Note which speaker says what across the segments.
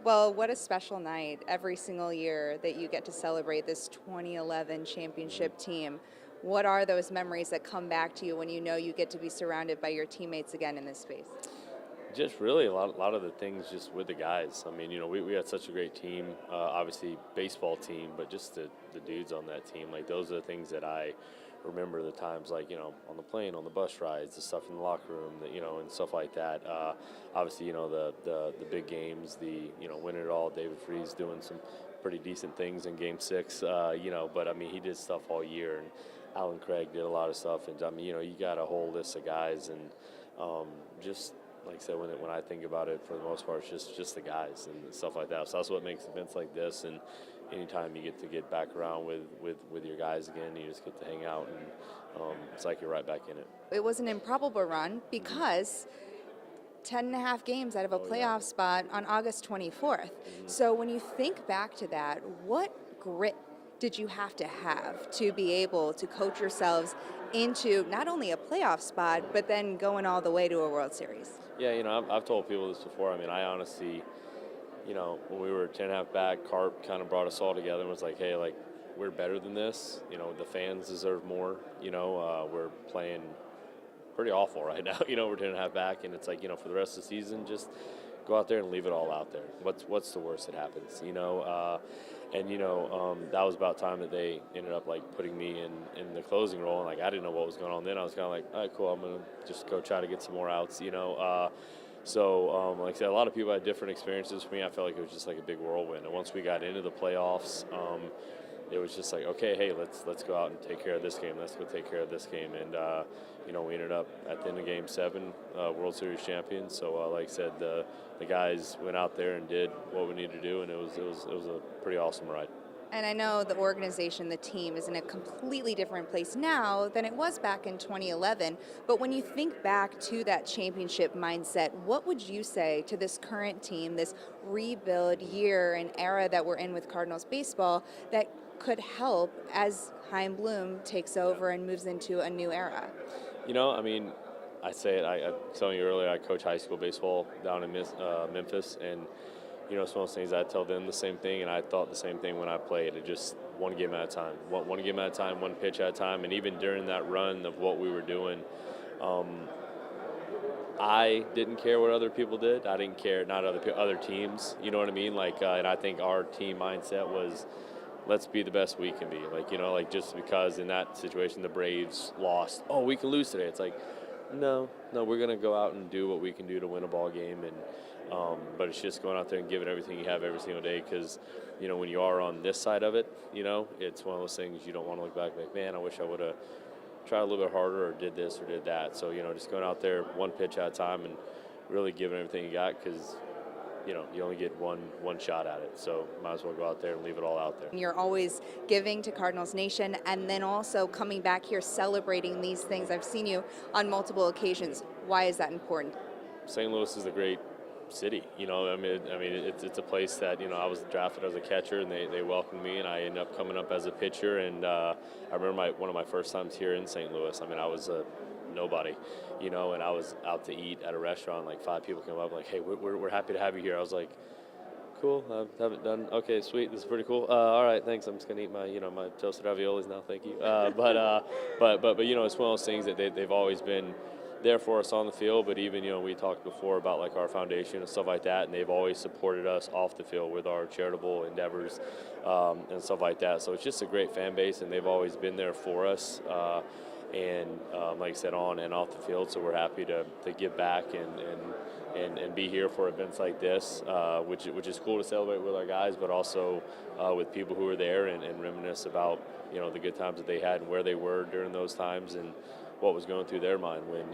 Speaker 1: Well, what a special night every single year that you get to celebrate this 2011 championship team. What are those memories that come back to you when you know you get to be surrounded by your teammates again in this space?
Speaker 2: Just really a lot of the things just with the guys. I mean, we had such a great team, obviously baseball team, but just the dudes on that team, like those are the things that I remember the times like, on the plane, on the bus rides, the stuff in the locker room, and stuff like that. Obviously, the big games, winning it all, David Freese doing some pretty decent things in game six, but I mean, he did stuff all year, and Alan Craig did a lot of stuff. And I mean, you got a whole list of guys, and just like I said, when I think about it, for the most part, it's just the guys and stuff like that. So that's what makes events like this. And anytime you get to get back around with your guys again, you just get to hang out, and it's like you're right back in it.
Speaker 1: It was an improbable run because 10 and a half games out of a
Speaker 2: Oh, yeah.
Speaker 1: playoff spot on August 24th.
Speaker 2: Mhm.
Speaker 1: So when you think back to that, what grit did you have to be able to coach yourselves into not only a playoff spot, but then going all the way to a World Series?
Speaker 2: Yeah, I've told people this before. I mean, I honestly, when we were 10 and a half back, Carp kind of brought us all together and was like, hey, like, we're better than this. The fans deserve more. We're playing pretty awful right now. We're 10 and a half back, and it's like, for the rest of the season, just go out there and leave it all out there. What's the worst that happens? That was about time that they ended up like putting me in the closing role, and like I didn't know what was going on then. I was kind of like, all right, cool, I'm gonna just go try to get some more outs. Like I said, a lot of people had different experiences. For me, I felt like it was just like a big whirlwind. And once we got into the playoffs, it was just like, okay, hey, let's go out and take care of this game. Let's go take care of this game. And we ended up at the end of Game 7, World Series champions. So like I said, the guys went out there and did what we needed to do, and it was a pretty awesome ride.
Speaker 1: And I know the organization, the team, is in a completely different place now than it was back in 2011. But when you think back to that championship mindset, what would you say to this current team, this rebuild year and era that we're in with Cardinals baseball, that could help as Chaim Bloom takes over and moves into a new era?
Speaker 2: I mean, I say it. I was telling you earlier, I coach high school baseball down in Memphis, and it's one of those things. I tell them the same thing, and I thought the same thing when I played. It just one game at a time, one game at a time, one pitch at a time. And even during that run of what we were doing, I didn't care what other people did. I didn't care, not other teams. You know what I mean? Like, and I think our team mindset was, let's be the best we can be. Like just because in that situation the Braves lost, oh, we can lose today. It's like, no, we're gonna go out and do what we can do to win a ball game, and but it's just going out there and giving everything you have every single day. Because when you are on this side of it, it's one of those things you don't want to look back like, man, I wish I would have tried a little bit harder or did this or did that. So just going out there one pitch at a time and really giving everything you got, because you only get one shot at it, so might as well go out there and leave it all out there.
Speaker 1: You're always giving to Cardinals Nation and then also coming back here celebrating these things. I've seen you on multiple occasions. Why is that important?
Speaker 2: St. Louis is a great city. I mean, it's a place that I was drafted as a catcher, and they welcomed me, and I ended up coming up as a pitcher. And I remember one of my first times here in St. Louis. I mean, I was a nobody, and I was out to eat at a restaurant. Like 5 people came up, like, hey, we're happy to have you here. I was like, cool, I haven't done. Okay, sweet, this is pretty cool. All right, thanks. I'm just gonna eat my my toasted raviolis now. Thank you. But it's one of those things that they've always been there for us on the field, but even we talked before about like our foundation and stuff like that, and they've always supported us off the field with our charitable endeavors and stuff like that. So it's just a great fan base, and they've always been there for us. Like I said, on and off the field, so we're happy to give back and be here for events like this, which is cool to celebrate with our guys, but also with people who are there and reminisce about the good times that they had and where they were during those times and what was going through their mind when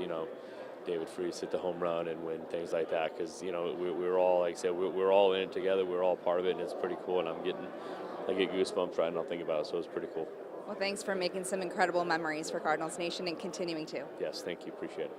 Speaker 2: David Freese hit the home run and when things like that, because we were all, like I said, we're all in it together, we're all part of it, and it's pretty cool. And I get goosebumps right now thinking about it, so it's pretty cool.
Speaker 1: Well, thanks for making some incredible memories for Cardinals Nation and continuing to.
Speaker 2: Yes, thank you, appreciate it.